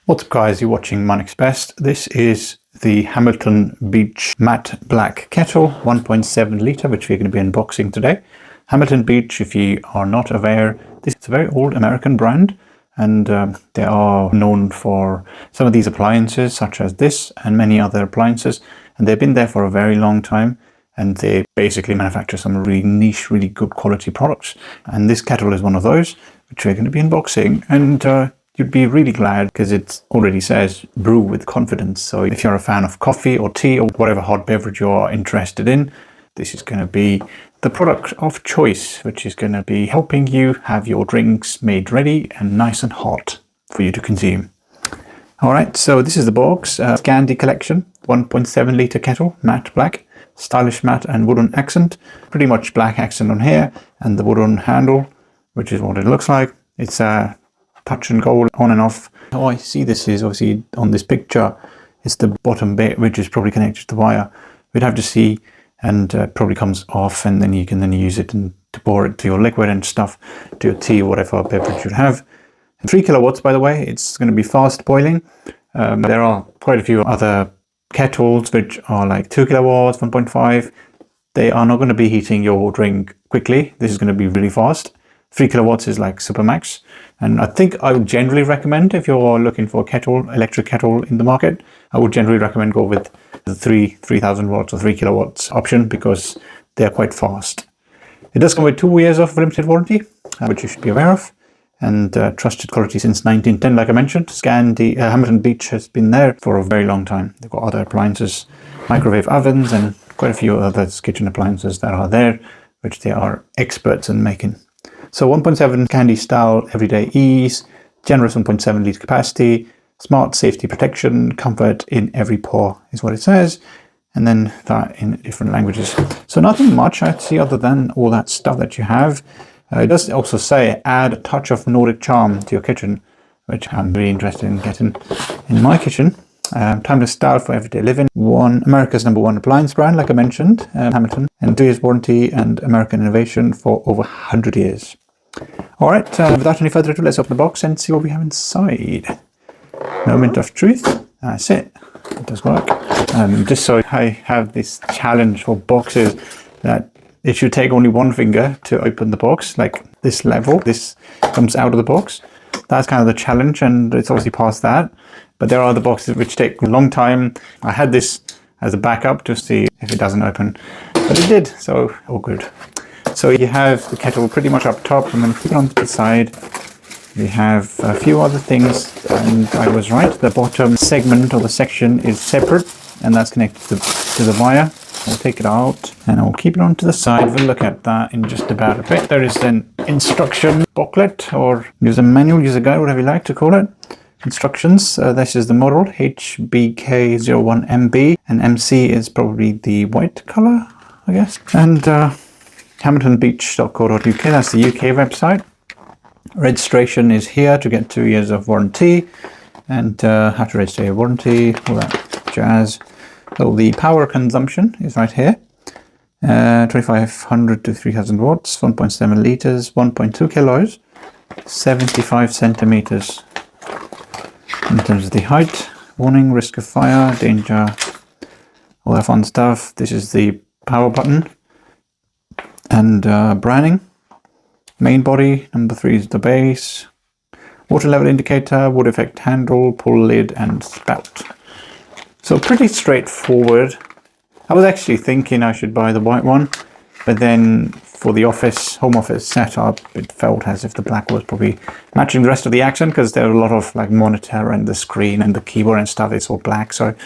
What's up guys, you're watching My Next Best. This is the Hamilton Beach Matte Black Kettle 1.7 litre which we're going to be unboxing today. Hamilton Beach, if you are not aware, this is a very old American brand and they are known for some of these appliances such as this and many other appliances, and they've been there for a very long time and they basically manufacture some really niche, really good quality products, and this kettle is one of those which we're going to be unboxing. And you'd be really glad because it already says brew with confidence. So if you're a fan of coffee or tea or whatever hot beverage you're interested in, this is going to be the product of choice, which is going to be helping you have your drinks made ready and nice and hot for you to consume. All right, so this is the box. Scandi collection, 1.7 litre kettle, matte black, stylish matte and wooden accent. Pretty much black accent on here and the wooden handle, which is what it looks like. It's a touch and go on and off. How I see this is obviously on this picture, it's the bottom bit which is probably connected to the wire. We'd have to see, and probably comes off, and then you can use it and to pour it to your liquid and stuff, to your tea or whatever beverage you have. 3 kilowatts, by the way. It's going to be fast boiling. There are quite a few other kettles which are like 2 kilowatts, 1.5. They are not going to be heating your drink quickly. This is going to be really fast. 3 kilowatts is like super max, and I think I would generally recommend, if you're looking for a kettle, electric kettle in the market, I would generally recommend go with the 3000 watts or 3 kilowatts option because they're quite fast. It does come with 2 years of limited warranty, which you should be aware of, and trusted quality since 1910. Like I mentioned, Scandi, Hamilton Beach has been there for a very long time. They've got other appliances, microwave ovens, and quite a few other kitchen appliances that are there, which they are experts in making. So 1.7 Scandi style, everyday ease, generous 1.7 litre capacity, smart safety protection, comfort in every pour is what it says, and then that in different languages. So nothing much I'd see other than all that stuff that you have. It does also say add a touch of Nordic charm to your kitchen, which I'm really interested in getting in my kitchen. Timeless style for everyday living. America's #1 appliance brand, like I mentioned, Hamilton, and 2 years warranty and American innovation for over 100 years. All right, without any further ado, let's open the box and see what we have inside. Moment of truth. That's it. It does work. Just so I have this challenge for boxes that it should take only one finger to open the box, like this level. This comes out of the box. That's kind of the challenge, and it's obviously past that. But there are other boxes which take a long time. I had this as a backup to see if it doesn't open, but it did, so all good. So you have the kettle pretty much up top. I'm going to keep it on the side. We have a few other things, and I was right. The bottom segment or the section is separate, and that's connected to the wire. I'll take it out and I'll keep it on to the side. We'll look at that in just about a bit. There is an instruction booklet or user manual, user guide, whatever you like to call it. Instructions. This is the model HBK01MB, and MC is probably the white color, I guess. And hamiltonbeach.co.uk, that's the UK website. Registration is here to get 2 years of warranty, and how to register your warranty, all that jazz. So the power consumption is right here. 2500 to 3000 watts, 1.7 litres, 1.2 kilos, 75 centimeters. In terms of the height, warning, risk of fire, danger, all that fun stuff. This is the power button and branding. Main body, number 3 is the base. Water level indicator, wood effect handle, pull lid and spout. So pretty straightforward. I was actually thinking I should buy the white one, but then for the home office setup, it felt as if the black was probably matching the rest of the accent, because there are a lot of like monitor and the screen and the keyboard and stuff, it's all black, so it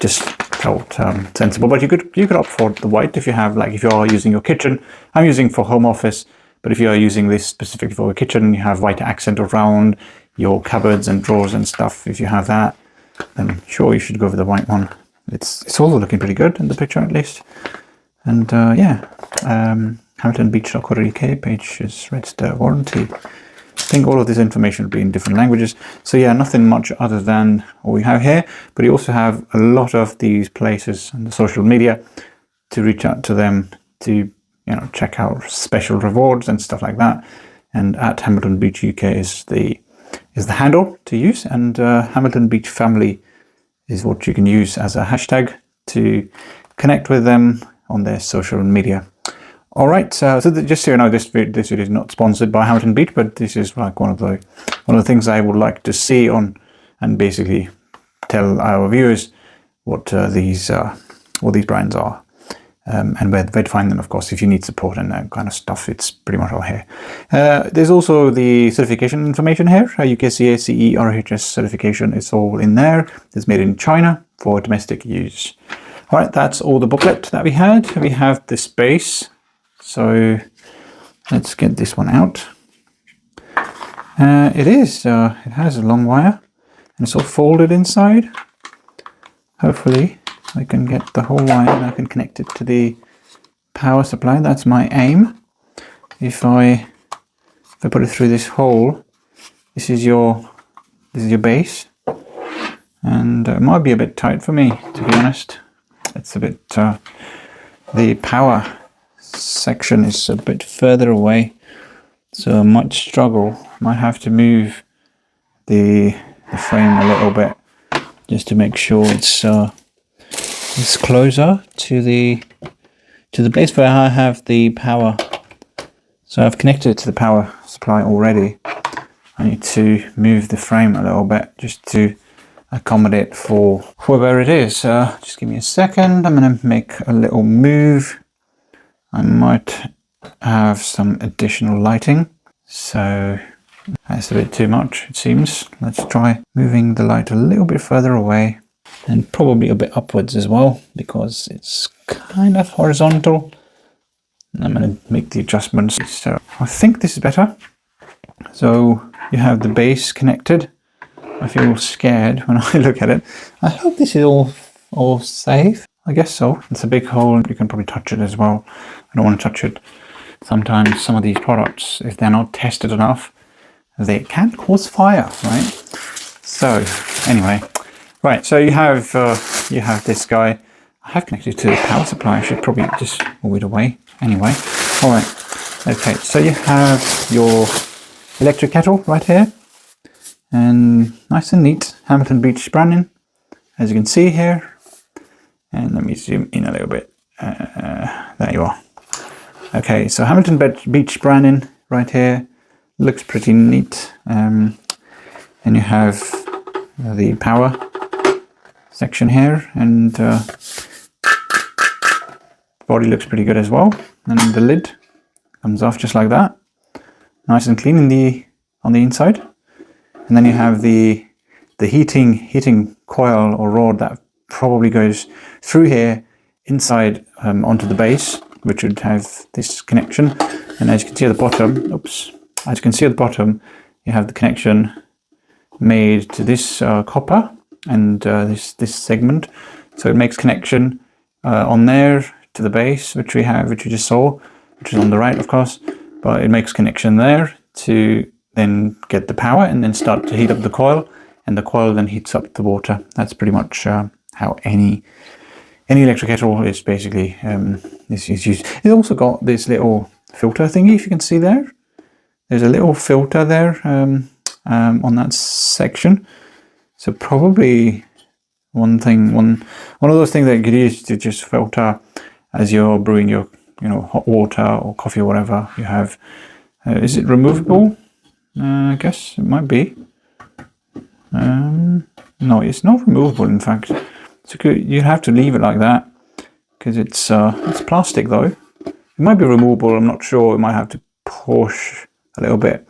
just felt sensible. But you could opt for the white if you have, like, if you are using your kitchen. I'm using for home office, but if you are using this specifically for your kitchen, you have white accent around your cupboards and drawers and stuff. If you have that, then sure, you should go for the white one. It's also looking pretty good in the picture, at least. And yeah, hamiltonbeach.co.uk page is register warranty. I think all of this information will be in different languages. So yeah, nothing much other than what we have here. But you also have a lot of these places on the social media to reach out to them to, check out special rewards and stuff like that. And at Hamilton Beach UK is the is the handle to use, and Hamilton Beach Family is what you can use as a hashtag to connect with them on their social media. All right, so just so you know, this video is not sponsored by Hamilton Beach, but this is like one of the things I would like to see on, and basically tell our viewers what these brands are. And where to find them, of course, if you need support and that kind of stuff, it's pretty much all here. There's also the certification information here. UKCA CE RHS certification is all in there. It's made in China for domestic use. All right, that's all the booklet that we had. We have this base. So let's get this one out. It has a long wire and it's all folded inside. Hopefully I can get the whole wire and I can connect it to the power supply. That's my aim. If I put it through this hole, this is your base, and it might be a bit tight for me, to be honest. It's a bit the power section is a bit further away, so I might struggle. Might have to move the frame a little bit just to make sure it's closer to the base where I have the power. So I've connected it to the power supply already. I need to move the frame a little bit just to accommodate for where it is. Just give me a second. I'm going to make a little move. I might have some additional lighting, so that's a bit too much, it seems. Let's try moving the light a little bit further away, and probably a bit upwards as well, because it's kind of horizontal. I'm going to make the adjustments. So I think this is better. So you have the base connected. I feel scared when I look at it. I hope this is all safe. I guess so. It's a big hole. You can probably touch it as well. I don't want to touch it. Sometimes some of these products, if they're not tested enough, they can cause fire, right? So anyway, right. So you have this guy. I have connected to the power supply. I should probably just move it away. Anyway, all right. Okay. So you have your electric kettle right here, and nice and neat Hamilton Beach branding, as you can see here. And let me zoom in a little bit. There you are. Okay, so Hamilton Beach branding right here. Looks pretty neat. And you have the power section here, and body looks pretty good as well. And the lid comes off just like that. Nice and clean on the inside. And then you have the heating coil or rod that probably goes through here inside onto the base, which would have this connection. And as you can see at the bottom, you have the connection made to this copper and this segment. So it makes connection on there to the base, which we just saw, which is on the right, of course. But it makes connection there to then get the power and then start to heat up the coil, and the coil then heats up the water. That's pretty much how any electric kettle is basically is used. It's also got this little filter thingy, if you can see there. There's a little filter there on that section. So probably one of those things that you could use to just filter as you're brewing your hot water or coffee or whatever you have. Is it removable? I guess it might be. No, it's not removable, in fact. So you have to leave it like that because it's plastic though. It might be removable. I'm not sure. It might have to push a little bit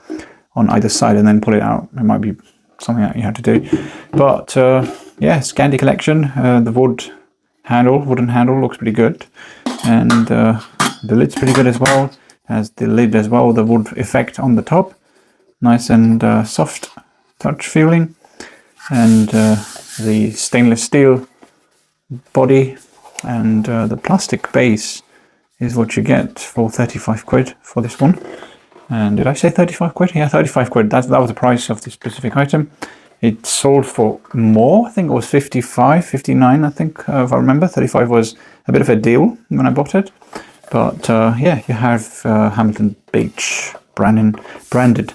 on either side and then pull it out. It might be something that you have to do. But yeah, Scandi collection. The wooden handle looks pretty good, and the lid's pretty good as well. Has the lid as well. The wood effect on the top, nice and soft touch feeling, and the stainless steel body, and the plastic base is what you get for 35 quid for this one. And did I say 35 quid? Yeah, 35 quid. That was the price of this specific item. It sold for more. I think it was 55, 59, I think, if I remember. 35 was a bit of a deal when I bought it. But yeah, you have Hamilton Beach branded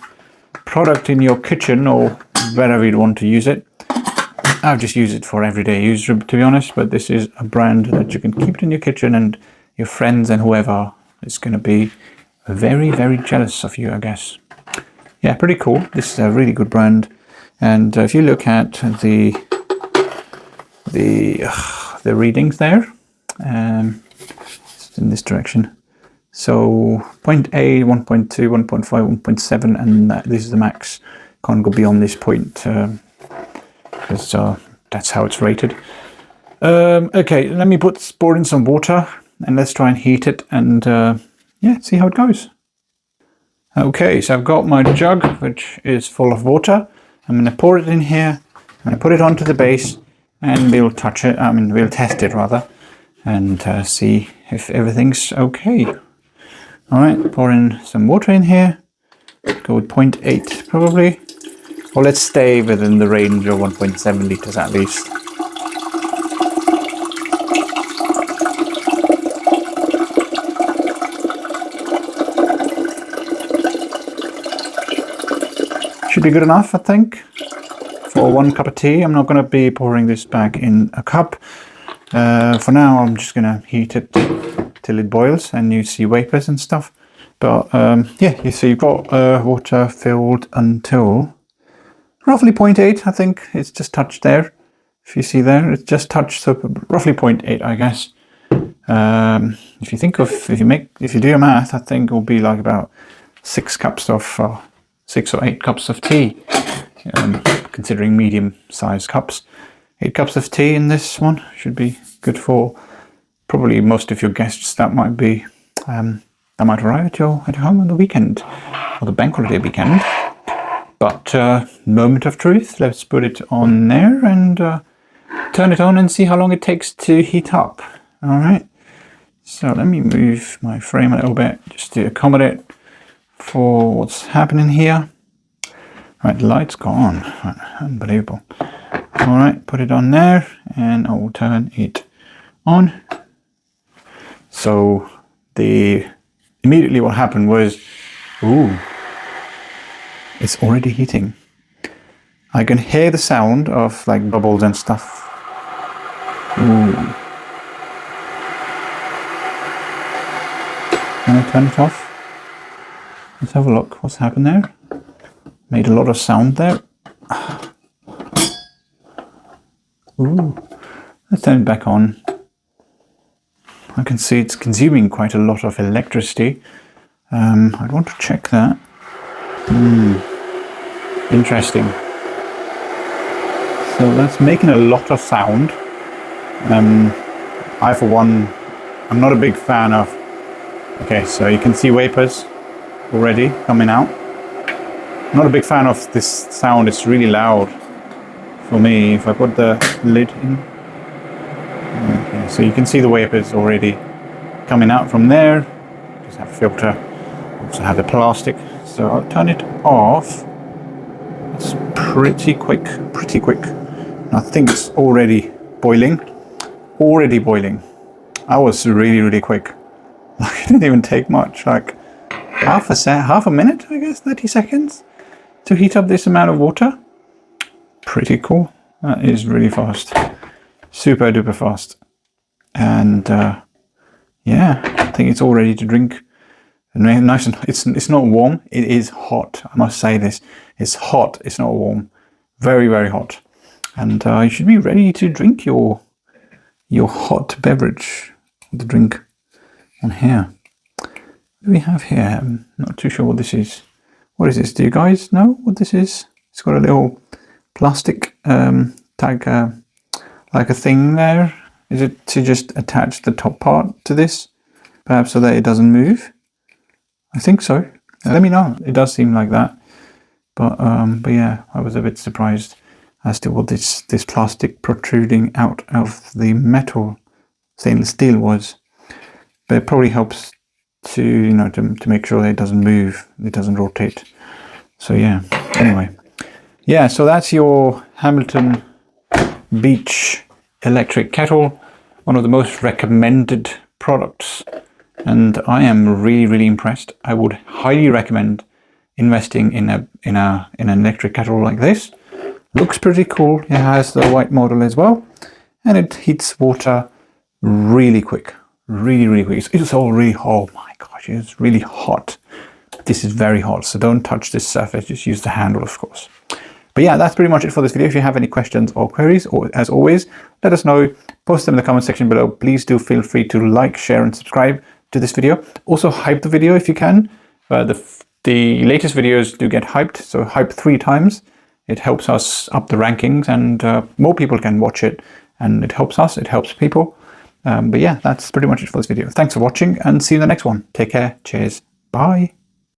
product in your kitchen or wherever you'd want to use it. I've just used it for everyday use, to be honest, but this is a brand that you can keep it in your kitchen, and your friends and whoever is going to be very, very jealous of you, I guess. Yeah, pretty cool. This is a really good brand. And if you look at the readings there, it's in this direction. So 0.8, 1.2, 1.5, 1.7, and this is the max. Can't go beyond this point because that's how it's rated. Okay, let me pour in some water and let's try and heat it and yeah, see how it goes. Okay, so I've got my jug, which is full of water. I'm going to pour it in here. I'm going to put it onto the base, and we'll touch it. We'll test it rather, and see if everything's okay. All right, pour in some water in here. Go with 0.8 probably, or let's stay within the range of 1.7 liters at least. Should be good enough, I think, for 1 cup of tea. I'm not going to be pouring this back in a cup. For now, I'm just going to heat it till it boils and you see vapors and stuff. But yeah, you see you've got water filled until roughly 0.8, I think. It's just touched there. If you see there, it's just touched, so roughly 0.8, I guess. If you do your math, I think it will be like about 6 or 8 cups of tea, considering medium-sized cups. 8 cups of tea in this one should be good for probably most of your guests that might arrive at your home on the weekend or the bank holiday weekend. But moment of truth, let's put it on there and turn it on and see how long it takes to heat up. All right. So let me move my frame a little bit just to accommodate for what's happening here. Right, the light's gone. Right, unbelievable. All right, put it on there and I will turn it on. So immediately what happened was, it's already heating. I can hear the sound of like bubbles and stuff. Ooh. Can I turn it off? Let's have a look. What's happened there? Made a lot of sound there. Ooh. Let's turn it back on. I can see it's consuming quite a lot of electricity. I want to check that. Interesting. So that's making a lot of sound. I, for one, I'm not a big fan of... Okay, so you can see vapors already coming out. I'm not a big fan of this sound. It's really loud for me. If I put the lid in, okay, so you can see the vapors already coming out from there. Just have a filter, also have the plastic. So I'll turn it off. It's pretty quick. I think it's already boiling. I was really quick. Like, it didn't even take much, like half a minute, I guess, 30 seconds to heat up this amount of water. Pretty cool. That is really fast. Super duper fast. And yeah, I think it's all ready to drink. Nice, and it's not warm, it is hot. I must say this. It's hot, it's not warm. Very hot. And you should be ready to drink your hot beverage. The drink on here. What do we have here? I'm not too sure what this is. What is this? Do you guys know what this is? It's got a little plastic tag, like a thing there. Is it to just attach the top part to this? Perhaps so that it doesn't move? I think so. Let me know. It does seem like that. But yeah, I was a bit surprised as to what this plastic protruding out of the metal stainless steel was. But it probably helps to, to make sure that it doesn't move, it doesn't rotate. So yeah, anyway. Yeah, so that's your Hamilton Beach electric kettle. One of the most recommended products. And I am really impressed. I would highly recommend investing in an electric kettle like this. Looks pretty cool. It has the white model as well, and it heats water really quick, really quick. It's all really, oh my gosh, it's really hot. This is very hot, so don't touch this surface, just use the handle, of course. But yeah, that's pretty much it for this video. If you have any questions or queries, or as always, let us know. Post them in the comment section below. Please do feel free to like, share, and subscribe to this video. Also, hype the video if you can. The latest videos do get hyped, so hype 3 times. It helps us up the rankings, and more people can watch it, and it helps us, it helps people. But yeah, that's pretty much it for this video. Thanks for watching, and see you in the next one. Take care. Cheers. Bye.